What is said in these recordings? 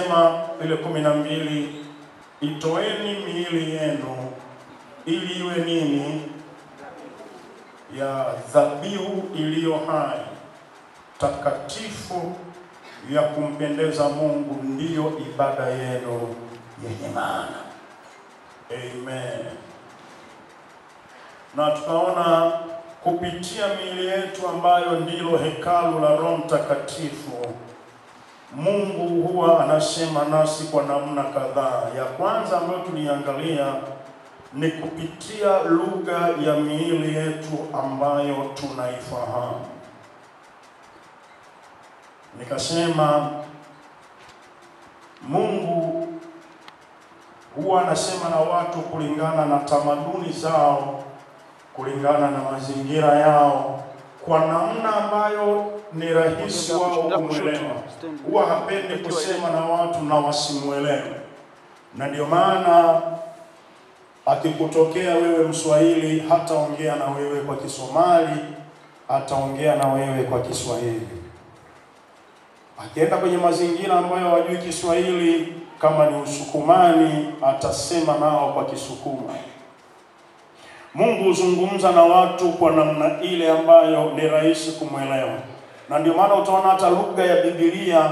Akasema ile 12, itoeni miili yenu ili iwe nini? Ya dhabihu iliyo hai, takatifu, ya kumpendeza Mungu, ndiyo ibada yenu yenye maana. Amen. Na tunaona kupitia miili yetu ambayo ndilo hekalu la Roho Mtakatifu, Mungu huwa anasema nasi kwa namna kadhaa. Ya kwanza ambayo tuliangalia ni kupitia lugha ya miili yetu ambayo tunaifahamu. Nikasema Mungu huwa anasema na watu kulingana na tamaduni zao, kulingana na mazingira yao, kwa namna ambayo ni rahisi wao kumwelewa. Huwa hapendi kusema na watu na wasimuelewe. Na ndio maana akikutokea wewe Mswahili, hataongea na wewe kwa Kisomali, ataongea na wewe kwa Kiswahili. Akienda kwenye mazingira ambayo hawajui Kiswahili, kama ni Usukumani, atasema nao kwa Kisukuma. Mungu huzungumza na watu kwa namna ile ambayo ni rahisi kumwelewa. Na ndio maana utaona hata lugha ya Biblia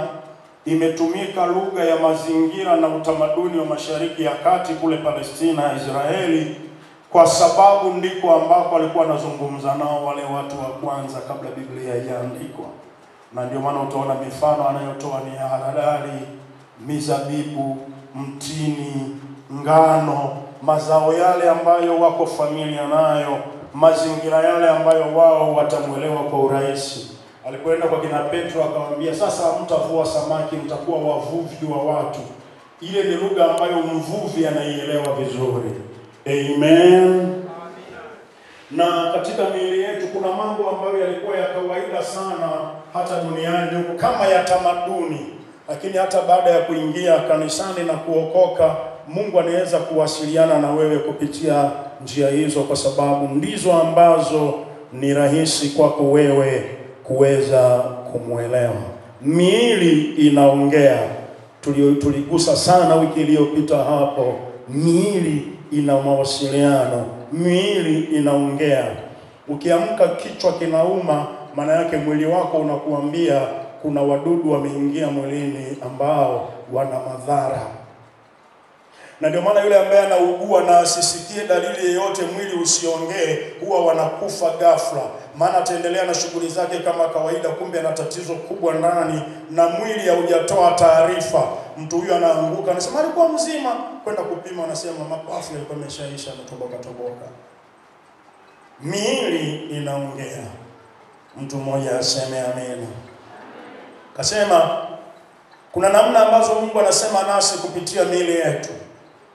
imetumika lugha ya mazingira na utamaduni wa Mashariki ya Kati kule Palestina na Israeli, kwa sababu ndiko ambako alikuwa anazungumza nao wale watu wa kwanza kabla Biblia haijaandikwa. Na ndio maana utaona mifano anayotoa ni haradali, mizabibu, mtini, ngano, mazao yale ambayo wako familia nayo, mazingira yale ambayo wao watamuelewa kwa urahisi. Alipoenda kwa kina Petro akamwambia, sasa mtavua samaki, mtakuwa wavuvi wa watu. Ile ni lugha ambayo mvuvi anaielewa vizuri. Amen. Na katika miili yetu kuna mambo ambayo yalikuwa ya kawaida sana hata duniani kama ya tamaduni, lakini hata baada ya kuingia kanisani na kuokoka, Mungu anaweza kuwasiliana na wewe kupitia njia hizo, kwa sababu ndizo ambazo ni rahisi kwako wewe kuweza kumuelewa. Miili inaongea. Tuligusa sana wiki iliyopita hapo. Miili ina mawasiliano. Miili inaongea. Ukiamka kichwa kinauma, maana yake mwili wako unakuambia kuna wadudu wameingia mwilini ambao wana madhara. Na ndio maana yule ambaye anaugua na asisikie dalili yoyote, mwili usiongee, huwa wanakufa ghafla. Maana ataendelea na shughuli zake kama kawaida, kumbe ana tatizo kubwa ndani na mwili haujatoa taarifa. Mtu huyu anaanguka, anasema alikuwa mzima, kwenda kupima anasema mapafu yalikuwa yameshaisha, ametoboka. Miili inaongea. Mtu mmoja aseme amen. Kasema kuna namna ambazo Mungu anasema nasi kupitia miili yetu.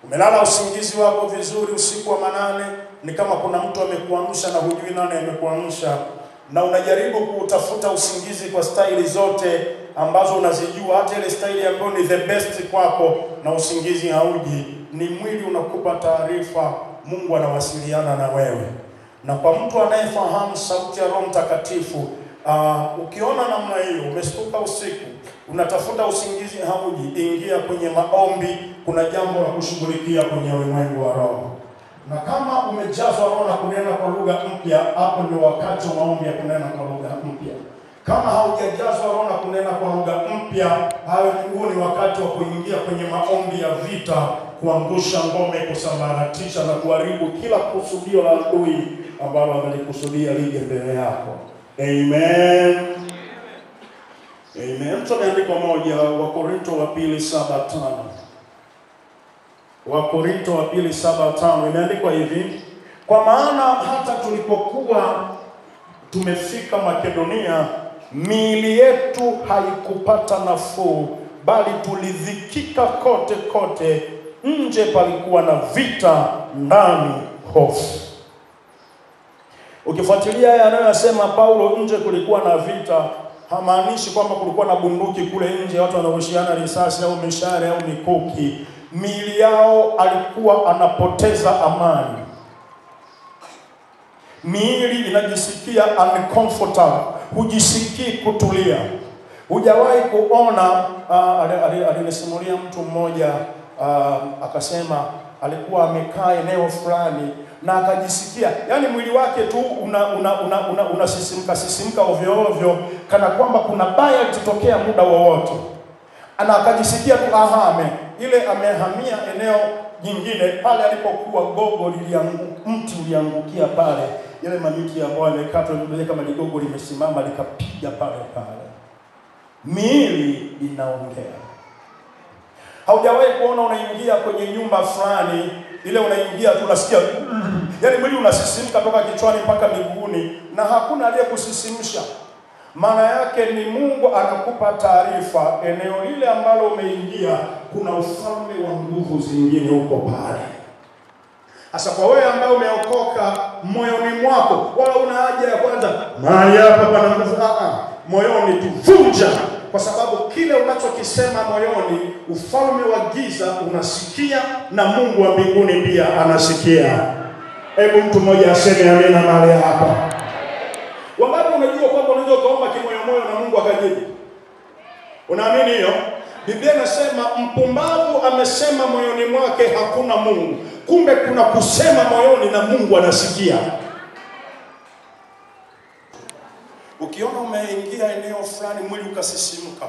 Umelala usingizi wako vizuri usiku wa manane, ni kama kuna mtu amekuamsha na hujui nani amekuamsha, na unajaribu kutafuta usingizi kwa staili zote ambazo unazijua, hata ile staili ambayo ni the best kwako, na usingizi hauji. Ni mwili unakupa taarifa, Mungu anawasiliana na wewe. Na kwa mtu anayefahamu sauti ya Roho Mtakatifu, ukiona namna hiyo, umeshtuka usiku, unatafuta usingizi hauji, ingia kwenye maombi. Kuna jambo la kushughulikia kwenye ulimwengu wa roho. Na kama umejazwa roho na kunena kwa lugha mpya, hapo ndio wakati wa maombi ya kunena kwa lugha mpya. Kama haujajazwa roho na kunena kwa lugha mpya, huo ni wakati wa kuingia kwenye maombi ya vita, kuangusha ngome, kusambaratisha na kuharibu kila kusudio la adui ambalo amelikusudia lije mbele yako. Amen. Amen. Tunaandika moja Wakorintho wa pili 7:5. Wakorintho wa pili 7:5 imeandikwa hivi: kwa maana hata tulipokuwa tumefika Makedonia, miili yetu haikupata nafuu, bali tulidhikika kote kote. Nje palikuwa na vita, ndani hofu. Ukifuatilia haya anayosema Paulo, nje kulikuwa na vita, hamaanishi kwamba kulikuwa na bunduki kule nje watu wanarushiana risasi au mishale au mikuki. Miili yao alikuwa anapoteza amani. Miili inajisikia uncomfortable, hujisikii kutulia. Hujawahi kuona alinisimulia mtu mmoja akasema alikuwa amekaa eneo fulani na akajisikia, yani mwili wake tu unasisimka ovyo ovyo, kana kwamba kuna baya litotokea muda wowote. Ana akajisikia tu ahame, ile amehamia eneo nyingine. Pale alipokuwa gogo mti uliangukia pale, yale mamiti ambayo yamekatwa kama ligogo limesimama likapiga pale. Miili inaongea. Haujawahi kuona unaingia kwenye nyumba fulani, ile unaingia tu unasikia yani mwili unasisimka toka kichwani mpaka miguuni na hakuna aliyekusisimsha. Maana yake ni Mungu anakupa taarifa, eneo lile ambalo umeingia kuna ufalme wa nguvu zingine huko pale. Sasa kwa wewe ambao umeokoka, moyoni mwako wala una haja ya kwanza mahali hapa pana nguvu, moyoni tuvunja, kwa sababu kile unachokisema moyoni, ufalme wa giza unasikia na Mungu wa mbinguni pia anasikia. Hebu mtu mmoja aseme amina mahali hapa. Wangapi unajua kwamba unaweza kuomba kimoyomoyo na Mungu akajibu? Unaamini hiyo? Biblia inasema mpumbavu amesema moyoni mwake hakuna Mungu. Kumbe kuna kusema moyoni na Mungu anasikia. Ukiona umeingia eneo fulani mwili ukasisimka,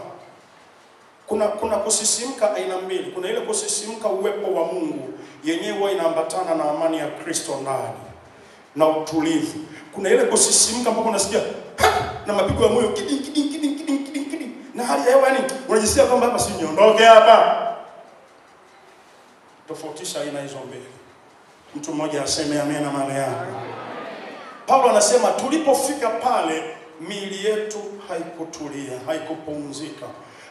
kuna kusisimka aina mbili. Kuna ile kusisimka uwepo wa Mungu, yenyewe inaambatana na amani ya Kristo ndani na utulivu. Kuna ile kusisimka mpaka unasikia na mapigo ya moyo kiding na hali ya hewa, yani unajisikia kwamba hapa si niondoke hapa. Tofautisha aina hizo mbili. Mtu mmoja aseme amena mahali hapa. Paulo anasema tulipofika pale miili yetu haikutulia, haikupumzika.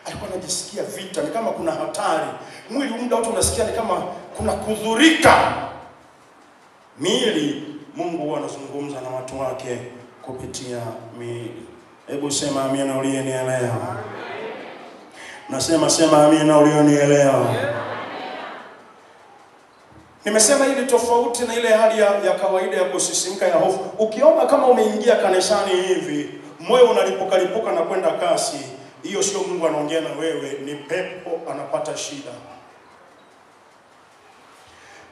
Alikuwa anajisikia vita, ni kama kuna hatari. Mwili muda wote unasikia ni kama kuna kudhurika. Miili, Mungu anazungumza na watu wake kupitia miili. Hebu sema amina uliyenielewa. Nasema sema amina uliyonielewa. Nimesema hili tofauti na ile hali ya kawaida ya kusisimka ya hofu. Ukiona kama umeingia kanisani hivi, moyo unalipuka na kwenda kasi, hiyo sio Mungu anaongea na wewe, ni pepo anapata shida.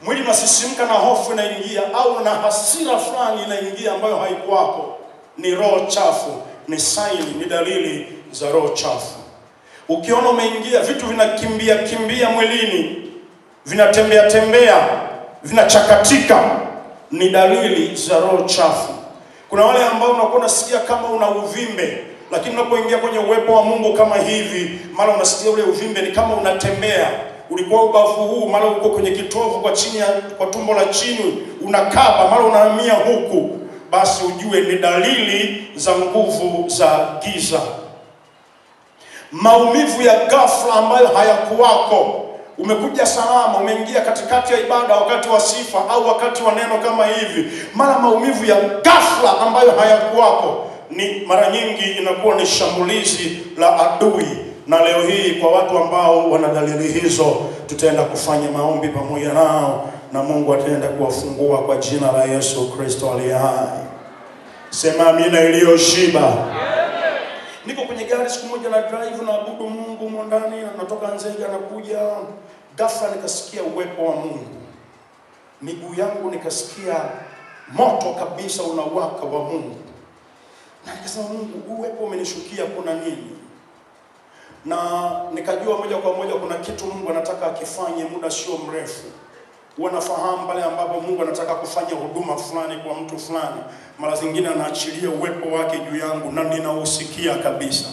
Mwili unasisimka na hofu inaingia, au na hasira fulani inaingia ambayo haikuwako, ni roho chafu, ni saini, ni dalili za roho chafu. Ukiona umeingia vitu vinakimbia mwilini, vinatembea, vinachakatika, ni dalili za roho chafu. Kuna wale ambao unakuwa unasikia kama una uvimbe, lakini unapoingia kwenye uwepo wa Mungu kama hivi, mara unasikia ule uvimbe ni kama unatembea. Ulikuwa ubavu huu, mara uko kwenye kitovu kwa tumbo la chini, unakaba, mara unahamia huku, basi ujue ni dalili za nguvu za giza. Maumivu ya ghafla ambayo hayakuwako. Umekuja salama, umeingia katikati ya ibada wakati wa sifa au wakati wa neno kama hivi, mara maumivu ya ghafla ambayo hayakuwako, ni mara nyingi inakuwa ni shambulizi la adui. Na leo hii kwa watu ambao wana dalili hizo, tutaenda kufanya maombi pamoja nao na Mungu ataenda kuwafungua kwa jina la Yesu Kristo aliye hai. Sema amina iliyoshiba. Niko kwenye gari siku moja na drive na abudu Mungu ndani, natoka Nzega na kuja, ghafla nikasikia uwepo wa Mungu. Miguu yangu nikasikia moto kabisa unawaka wa Mungu. Na nikasema Mungu, uwepo umenishukia, kuna nini? Na nikajua moja kwa moja kuna kitu Mungu anataka akifanye muda sio mrefu. Wanafahamu pale ambapo Mungu anataka kufanya huduma fulani kwa mtu fulani, mara zingine anaachilia uwepo wake juu yangu na ninausikia kabisa.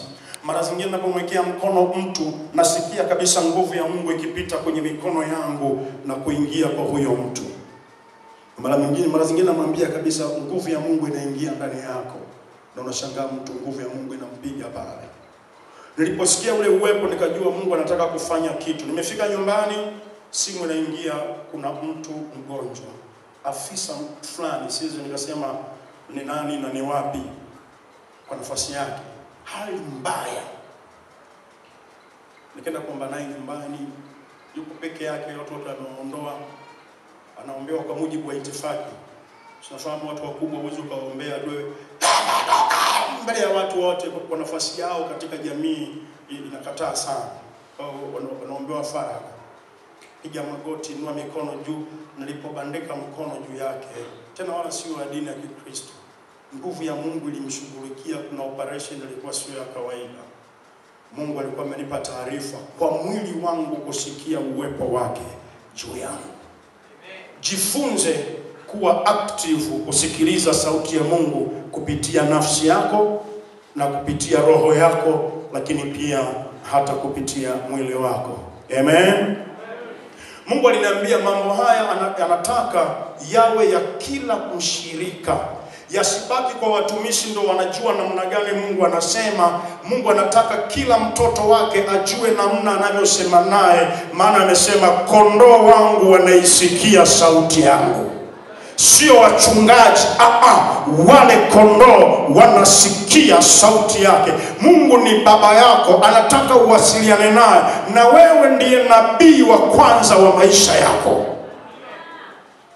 Mara zingine ninapomwekea mkono mtu, nasikia kabisa nguvu ya Mungu ikipita kwenye mikono yangu na kuingia kwa huyo mtu. Mara zingine namwambia kabisa nguvu ya Mungu inaingia ndani yako, na unashangaa mtu nguvu ya Mungu inampiga pale. Niliposikia ule uwepo nikajua Mungu anataka kufanya kitu. Nimefika nyumbani, simu inaingia, kuna mtu mgonjwa. Afisa fulani, siwezi nikasema ni nani na ni wapi, kwa nafasi yake, hali mbaya. Nikaenda kuomba naye nyumbani, yuko peke yake, watu wote wameondoa. Anaombewa kwa mujibu wa itifaki. Tunafahamu watu wakubwa huwezi ukaombea wewe mbele ya watu wote kwa nafasi yao katika jamii inakataa sana. Wanaombewa faragha. Piga magoti, inua mikono juu, nilipobandika mkono juu yake. Tena wala sio wa dini ya Kikristo. Nguvu ya Mungu ilimshughulikia, kuna operation ilikuwa sio ya kawaida. Mungu alikuwa amenipa taarifa kwa mwili wangu kusikia uwepo wake juu yangu. Jifunze kuwa active kusikiliza sauti ya Mungu kupitia nafsi yako na kupitia roho yako, lakini pia hata kupitia mwili wako. Amen. Mungu aliniambia mambo haya anataka yawe ya kila mshirika. Yasibaki kwa watumishi ndo wanajua namna gani Mungu anasema. Mungu anataka kila mtoto wake ajue namna anavyosema naye, maana amesema kondoo wangu wanaisikia sauti yangu. Sio wachungaji, wale kondoo wanasikia sauti yake. Mungu ni baba yako, anataka uwasiliane naye, na wewe ndiye nabii wa kwanza wa maisha yako.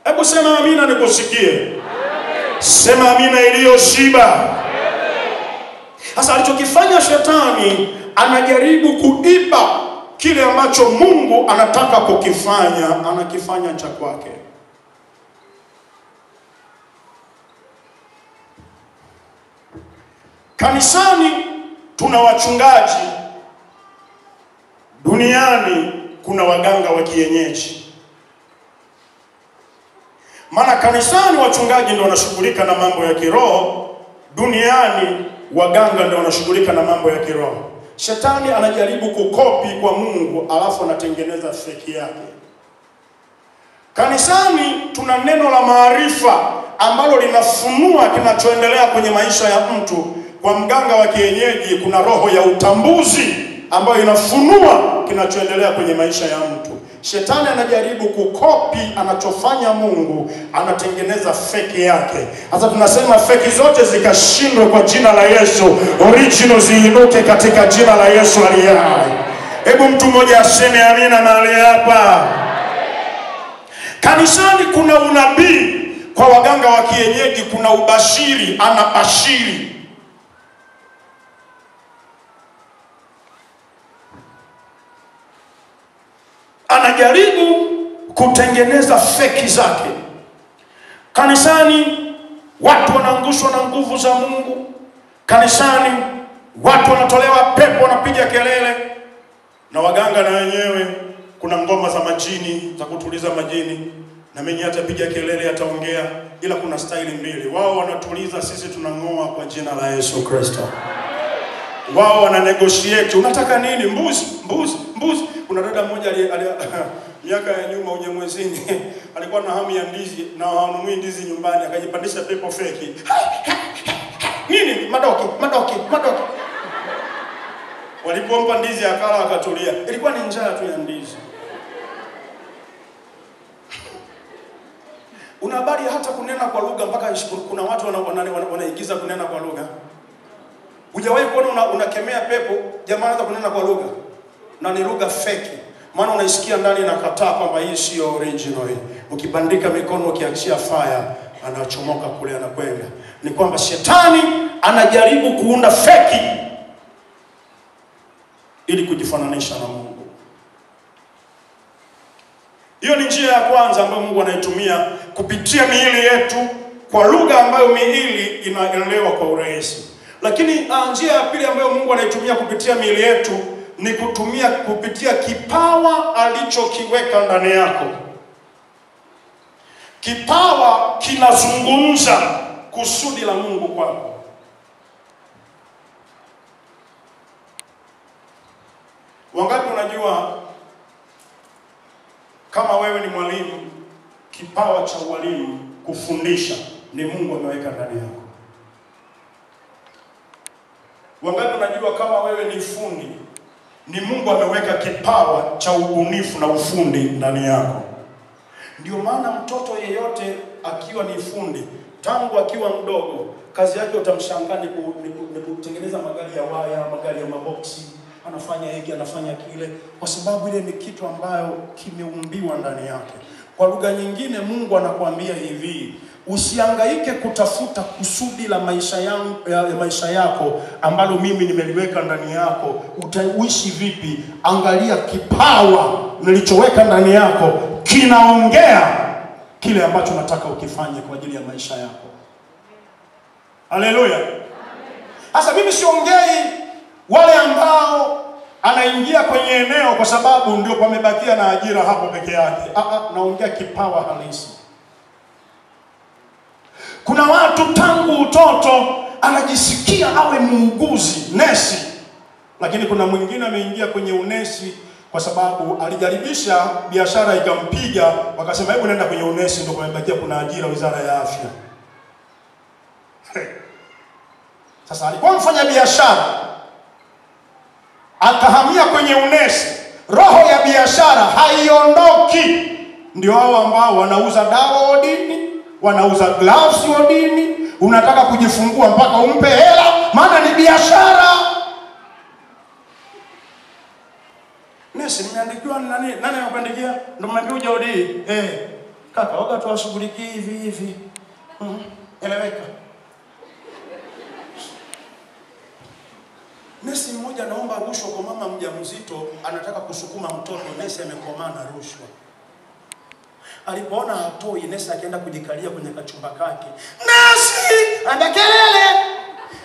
Hebu sema amina nikusikie. Sema amina iliyoshiba. Sasa alichokifanya shetani, anajaribu kuiba kile ambacho Mungu anataka kukifanya, anakifanya cha kwake. Kanisani tuna wachungaji, duniani kuna waganga wa kienyeji. Maana kanisani wachungaji ndio wanashughulika na mambo ya kiroho, duniani waganga ndio wanashughulika na mambo ya kiroho. Shetani anajaribu kukopi kwa Mungu, alafu anatengeneza feki yake. Kanisani tuna neno la maarifa ambalo linafunua kinachoendelea kwenye maisha ya mtu. Kwa mganga wa kienyeji kuna roho ya utambuzi ambayo inafunua kinachoendelea kwenye maisha ya mtu. Shetani anajaribu kukopi anachofanya Mungu, anatengeneza feki yake. Sasa tunasema feki zote zikashindwe kwa jina la Yesu, original ziinuke katika jina la Yesu aliye hai. Hebu mtu mmoja aseme amina mahali hapa. Kanisani kuna unabii, kwa waganga wa kienyeji kuna ubashiri, anabashiri. Anajaribu kutengeneza feki zake. Kanisani watu wanaangushwa na nguvu za Mungu. Kanisani watu wanatolewa pepo, wanapiga kelele. Na waganga na wenyewe kuna ngoma za majini, za kutuliza majini. Na mwenye atapiga kelele, ataongea, ila kuna style mbili. Wao wanatuliza, sisi tunangoa kwa jina la Yesu Kristo. Wao wana negotiate, unataka nini? Mbuzi, mbuzi, mbuzi. Kuna dada mmoja miaka ya nyuma Unyamwezini alikuwa na hamu ya ndizi na hanunui ndizi nyumbani, akajipandisha pepo feki. Nini? Madoki, madoki, madoki. Walipompa ndizi akala akatulia. Ilikuwa ni njaa tu ya ndizi. Una habari hata kunena kwa lugha, mpaka kuna watu wanaigiza kunena kwa lugha. Hujawahi kuona unakemea pepo, jamaa anaanza kunena kwa lugha na ni lugha feki. Maana unaisikia ndani inakataa kwamba hii sio original hii. Ukibandika mikono, ukiachia fire, anachomoka kule anakwenda. Ni kwamba shetani anajaribu kuunda feki ili kujifananisha na Mungu. Hiyo ni njia ya kwanza ambayo Mungu anaitumia kupitia miili yetu, kwa lugha ambayo miili inaelewa kwa urahisi. Lakini njia ya pili ambayo Mungu anaitumia kupitia miili yetu ni kupitia kipawa alichokiweka ndani yako. Kipawa kinazungumza kusudi la Mungu kwako. Wangapi unajua kama wewe ni mwalimu, kipawa cha walimu kufundisha ni Mungu ameweka ndani yako? Wangapi unajua kama wewe ni fundi, ni Mungu ameweka kipawa cha ubunifu na ufundi ndani yako? Ndio maana mtoto yeyote akiwa ni fundi, tangu akiwa mdogo, kazi yake utamshangaa ni kutengeneza magari ya waya, magari ya maboksi, anafanya hiki, anafanya kile, kwa sababu ile ni kitu ambayo kimeumbiwa ndani yake. Kwa lugha nyingine Mungu anakuambia hivi, Usihangaike kutafuta kusudi la maisha yako ambalo mimi nimeliweka ndani yako. Utaishi vipi? Angalia kipawa nilichoweka ndani yako kinaongea kile ambacho nataka ukifanye kwa ajili ya maisha yako. Haleluya. Sasa mimi siongei wale ambao anaingia kwenye eneo kwa sababu ndio pamebakia na ajira hapo peke yake. Naongea kipawa halisi. Kuna watu tangu utoto anajisikia awe muuguzi, nesi. Lakini kuna mwingine ameingia kwenye unesi kwa sababu alijaribisha biashara ikampiga, wakasema hebu nenda kwenye unesi, ndio pamebakia kuna ajira Wizara ya Afya. Sasa alikuwa mfanya biashara, akahamia kwenye unesi. Roho ya biashara haiondoki. Ndio hao ambao wanauza dawa wodini, wanauza gloves wodini. Unataka kujifungua mpaka umpe hela, maana ni biashara. Nesi nimeandikiwa nani anakuandikia? Ndio mmekuja odi. Kaka waga tuwashughulikie hivi. Eleweka. Nesi mmoja anaomba rushwa kwa mama mjamzito, anataka kusukuma mtoto, nesi amekomana rushwa. Alipoona hatoi, nesi akaenda kujikalia kwenye kachumba kake. Nesi, anda kelele.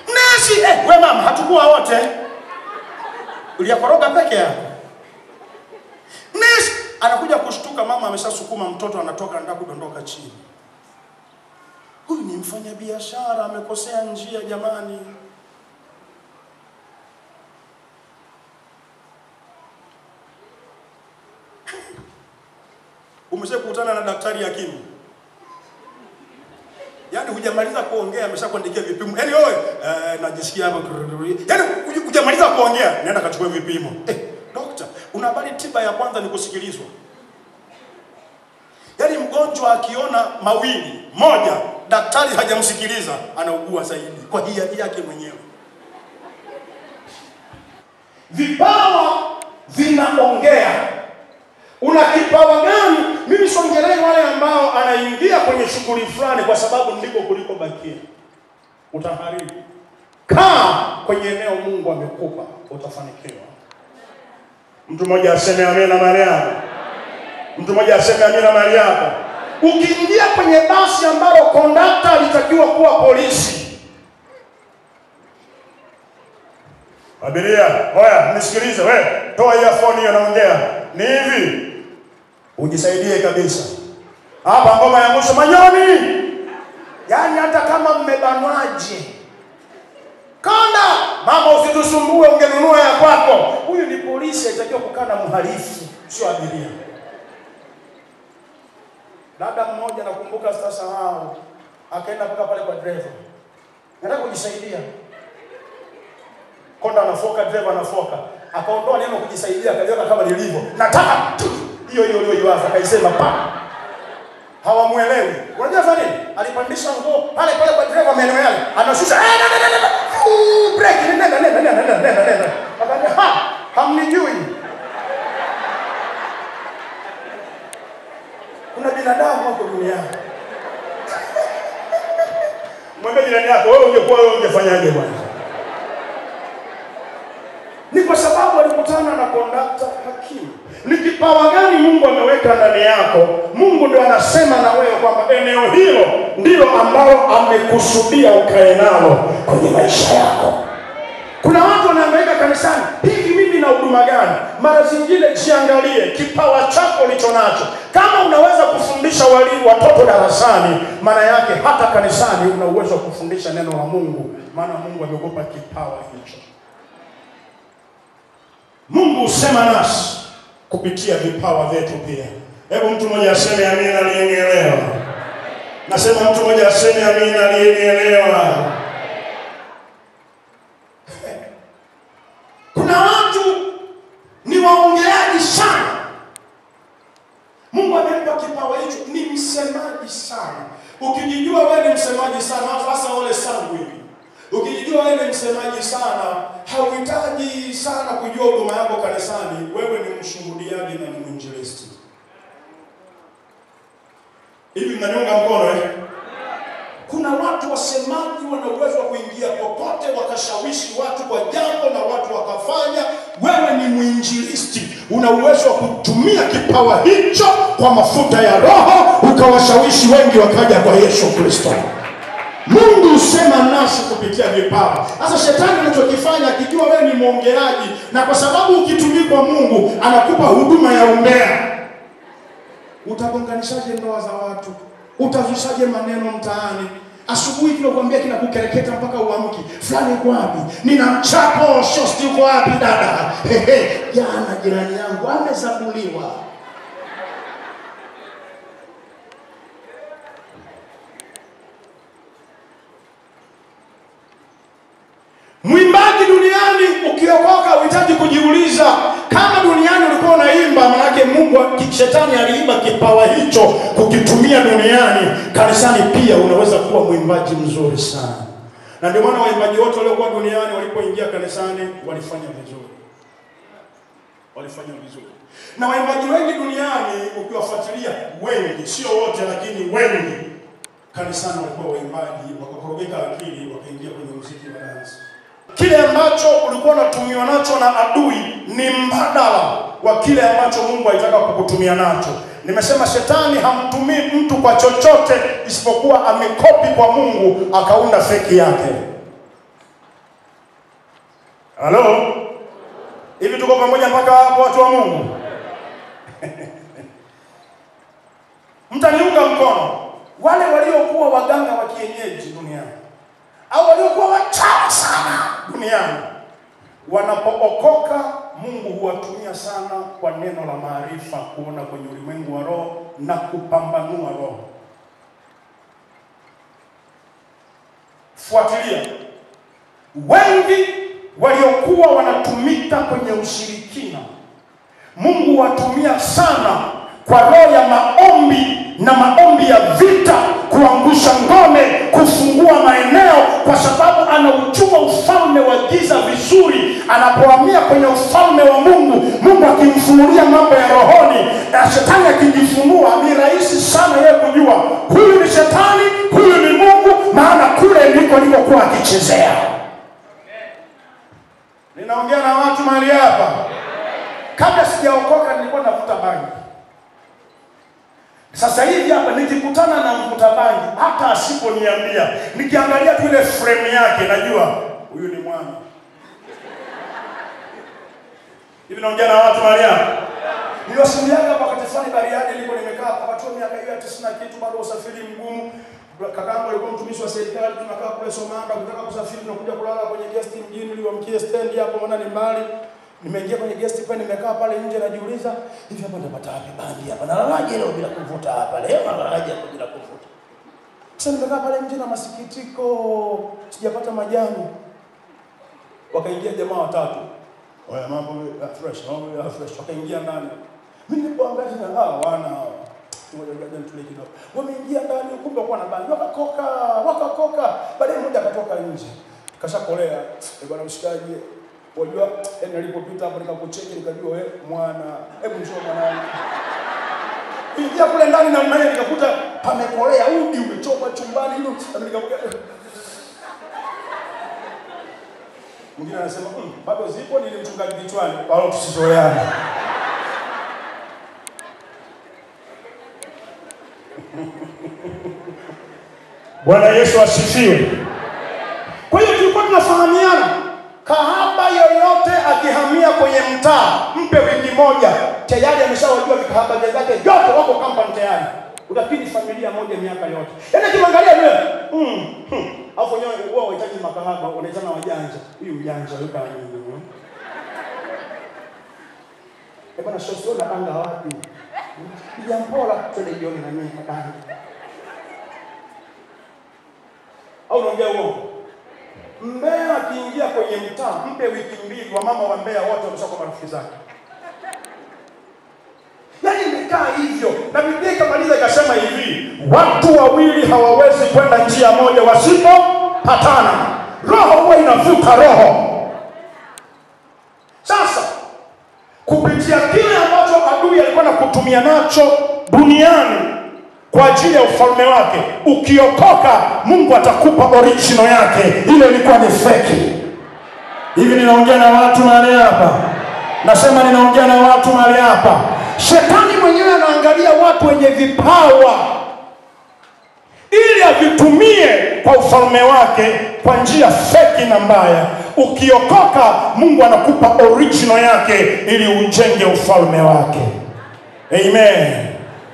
Nesi, we mama, hatakuwa wote. Uliyakoroga peke yako. Nesi anakuja kushtuka, mama ameshasukuma mtoto, anatoka ndio kudondoka chini. Huyu ni mfanya biashara, amekosea njia jamani. Umeshakutana na daktari hakimu? Yaani hujamaliza kuongea ameshakuandikia vipimo. Yaani wewe najisikia hapa. Yaani hujamaliza kuongea nenda kachukue vipimo. Daktari, una habari tiba ya kwanza ni kusikilizwa. Yaani mgonjwa akiona mawili, moja, daktari hajamsikiliza, anaugua zaidi kwa hiari yake mwenyewe. Vipawa vinaongea. Una kipawa gani? Mimi songelei wale ambao anaingia kwenye shughuli fulani kwa sababu ndiko kuliko bakia. Utaharibu. Kaa kwenye eneo Mungu amekupa, utafanikiwa. Mtu mmoja aseme amina mahali hapa. Mtu mmoja aseme amina mahali hapa. Ukiingia kwenye basi ambalo kondakta alitakiwa kuwa polisi. Abiria, oya, nisikilize wewe. Toa earphone hiyo naongea. Ni hivi. Ujisaidie kabisa. Hapa ngoma ya mwisho Manyoni. Yaani hata kama mmebanwaje. Konda, mama usitusumbue ungenunua ya kwako. Huyu ni polisi anatakiwa kukaa na mhalifu, sio abiria. Dada mmoja nakumbuka sasa hao akaenda mpaka pale kwa driver. Nataka kujisaidia. Konda anafoka, driver anafoka. Akaondoa neno kujisaidia akaliweka kama lilivyo. Nataka hiyo iwaza kaisema pa. Hawamuelewi. Unajua nini? Alipandisha nguo pale kwa driver maeneo yale. Anashusha break nenda. Akaambia hamnijui. Kuna binadamu huko duniani. Mwambie jirani yako wewe ungefanyaje bwana? Ni kwa sababu alikutana na kondakta hakimu. Ni kipawa gani Mungu ameweka ndani yako? Mungu ndio anasema na wewe kwamba eneo hilo ndilo ambalo amekusudia ukae nalo kwenye maisha yako. Kuna watu wanaangaika kanisani, hivi mimi na huduma gani? Mara zingine jiangalie kipawa chako ulicho nacho. Kama unaweza kufundisha watoto darasani, maana yake hata kanisani una uwezo wa kufundisha neno la Mungu, maana Mungu amekupa kipawa hicho. Mungu usema nasi kupitia vipawa vyetu pia. Hebu mtu mmoja aseme amina aliyenielewa. Nasema mtu mmoja aseme amina aliyenielewa. Kuna watu ni waongeaji sana. Mungu amempa kipawa hicho, ni msemaji sana. Ukijijua wewe ni msemaji sana, hasa wale sanguini. Ukijijua wewe ni msemaji sana, hauhitaji sana kujua huduma yako kanisani, wewe ni mshuhudiaji na ni mwinjilisti. Hivi mnaniunga mkono Kuna watu wasemaji wana uwezo wa kuingia popote wakashawishi watu kwa jambo na watu wakafanya. Wewe ni mwinjilisti, una uwezo wa kutumia kipawa hicho kwa mafuta ya Roho ukawashawishi wengi wakaja kwa Yesu Kristo. Mungu husema nasi kupitia vipawa. Sasa shetani anachokifanya, akijua wewe ni mwongeaji na kwa sababu ukitumikwa Mungu anakupa huduma ya umbea, utagonganishaje ndoa za watu? Utazushaje maneno mtaani? Asubuhi kinakwambia kinakukereketa mpaka uamki. Fulani uko wapi? Nina mchapo, shosti uko wapi dada? Jana jirani yangu amezabuliwa. Mwimbaji duniani ukiokoka uhitaji kujiuliza, kama duniani ulikuwa unaimba, maana yake Mungu shetani aliimba kipawa hicho kukitumia duniani, kanisani pia unaweza kuwa mwimbaji mzuri sana. Na ndio maana waimbaji wote waliokuwa duniani walipoingia kanisani walifanya vizuri. Walifanya vizuri. Na waimbaji wengi duniani ukiwafuatilia, wengi, sio wote lakini wengi, kanisani walikuwa waimbaji, wakakorogeka akili, wakaingia kwenye muziki wa dance. Kile ambacho ulikuwa unatumiwa nacho na adui ni mbadala wa kile ambacho Mungu alitaka kukutumia nacho. Nimesema shetani hamtumii mtu kwa chochote isipokuwa amekopi kwa Mungu akaunda feki yake. Halo? Hivi tuko pamoja mpaka hapo watu wa Mungu? Mtaniunga mkono wale waliokuwa waganga wa kienyeji duniani au waliokuwa wachawi sana duniani, wanapookoka Mungu huwatumia sana kwa neno la maarifa kuona kwenye ulimwengu wa roho na kupambanua roho. Fuatilia. Wengi waliokuwa wanatumika kwenye ushirikina, Mungu huwatumia sana kwa roho ya maombi na maombi ya vita, kuangusha ngome, kufungua maeneo, kwa sababu anaujua ufalme wa giza vizuri. Anapohamia kwenye ufalme wa Mungu, Mungu akimfunulia mambo ya rohoni, na shetani akijifunua, ni rahisi sana yeye kujua huyu ni shetani, huyu ni Mungu, maana kule ndiko alikokuwa akichezea. Ninaongea na watu mahali hapa. Kabla sijaokoka nilikuwa navuta bangi. Sasa hivi hapa nikikutana na mvuta bangi, hata asiponiambia, nikiangalia tu ile frame yake najua huyu ni mwana. Hivi naongea na watu mahali hapa. Niliwasiliana hapa wakati fulani Bariadi, nilikuwa nimekaa hapa watu miaka hiyo 90 kitu, bado usafiri mgumu. Kakangu alikuwa mtumishi wa serikali, tunakaa kule Somanda, kutaka kusafiri na kuja kulala kwenye guest mjini, niliwamkie stand hapo maana ni mbali. Nimeingia kwenye guest pale, nimekaa pale nje najiuliza, hivi hapa nitapata wapi bangi hapa? Nalalaje leo bila kuvuta hapa? Leo nalalaje hapo bila kuvuta? Sasa nimekaa pale nje na masikitiko, sijapata majani. Wakaingia jamaa watatu. Oya mambo fresh, mambo fresh. Wakaingia ndani. Mimi nilipoangalia wana tumoja tule kidogo. Wameingia ndani, kumbe kwa na bangi. Wakakoka. Baadaye mmoja akatoka nje. Kashakolea. Bwana mshikaji, wajua nilipopita hapo nikakucheki nikajua wewe mwana, hebu njoo mwanangu. Ingia kule ndani na mnaye nikakuta pamekolea, udi umechoma chumbani hilo, nikakuja. Mwingine anasema bado zipo, nilimchungaji kichwani, wao tusizoeane. Bwana Yesu asifiwe. Kwa hiyo tulikuwa tunafahamiana. Kahaba yoyote akihamia kwenye mtaa, mpe wiki moja, tayari ameshawajua vikahaba vyake yote wako kampani tayari. Utapindi familia moja miaka yote. Yaani kiangalia wewe, alafu wenyewe wao wahitaji makahaba, wanaitana wajanja. Huyu mjanja yuko nini? Bwana shosi ona banga wapi? Jampola twende jioni na mimi banga. Au unaongea uongo? Mbea akiingia kwenye mtaa, mpe wiki mbili, wa mama wa Mbea wote wameshakuwa marafiki zake. Yaani imekaa hivyo. Na Biblia ikamaliza ikasema hivi, watu wawili hawawezi kwenda njia moja wasipopatana. Roho huwa inavuta roho. Sasa kupitia kile ambacho adui alikuwa anakutumia nacho duniani kwa ajili ya ufalme wake. Ukiokoka, Mungu atakupa original yake. Ile ilikuwa ni fake. Hivi ninaongea na watu mahali hapa. Nasema ninaongea na watu mahali hapa. Shetani mwenyewe anaangalia watu wenye vipawa ili avitumie kwa ufalme wake kwa njia feki na mbaya. Ukiokoka, Mungu anakupa original yake ili ujenge ufalme wake. Amen.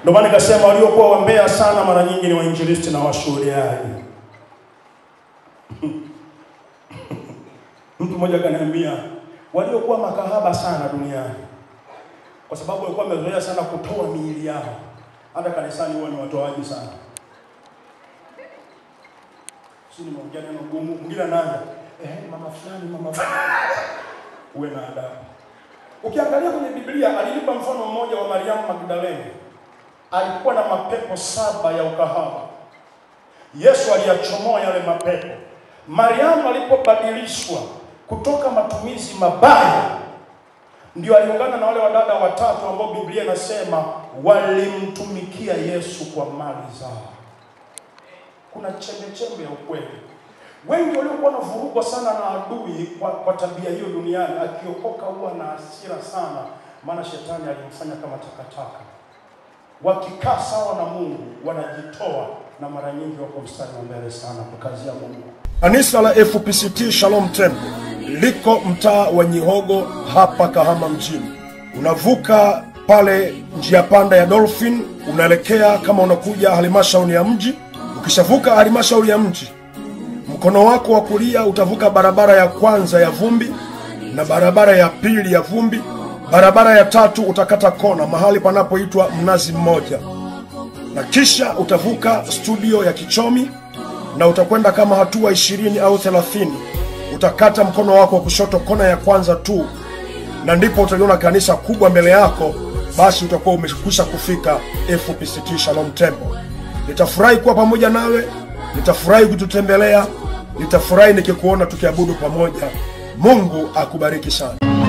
Ndio maana nikasema waliokuwa wambea sana mara nyingi ni wainjilisti na washuhudiaji. Mtu mmoja akaniambia waliokuwa makahaba sana duniani kwa sababu walikuwa wamezoea sana kutoa miili yao. Hata kanisani huwa ni watoaji sana. Sisi nimeongea neno gumu, mwingine anaanza mama fulani. Uwe na adabu. Ukiangalia kwenye Biblia alilipa mfano mmoja wa Mariamu Magdalene. Alikuwa na mapepo 7 ya ukahaba. Yesu aliyachomoa yale mapepo. Mariamu alipobadilishwa kutoka matumizi mabaya, ndio aliungana na wale wadada watatu ambao Biblia inasema walimtumikia Yesu kwa mali zao. Kuna chembe ya ukweli. Wengi waliokuwa wanavurugwa sana na adui kwa tabia hiyo duniani, akiokoka huwa na hasira sana, maana shetani alimfanya kama takataka. Wakikaa sawa na Mungu wanajitoa, na mara nyingi wako mstari wa mbele sana kwa kazi ya Mungu. Kanisa la FPCT Shalom Temple liko mtaa wa Nyihogo hapa Kahama mjini. Unavuka pale njia panda ya Dolphin, unaelekea kama unakuja halmashauri ya mji. Ukishavuka halmashauri ya mji, mkono wako wa kulia utavuka barabara ya kwanza ya vumbi na barabara ya pili ya vumbi. Barabara ya tatu utakata kona mahali panapoitwa Mnazi Mmoja, na kisha utavuka studio ya Kichomi na utakwenda kama hatua 20 au 30. Utakata mkono wako wa kushoto kona ya kwanza tu, na ndipo utaliona kanisa kubwa mbele yako. Basi utakuwa umekwisha kufika FPCT Shalom Temple. Nitafurahi kuwa pamoja nawe, nitafurahi kututembelea, nitafurahi nikikuona tukiabudu pamoja. Mungu akubariki sana.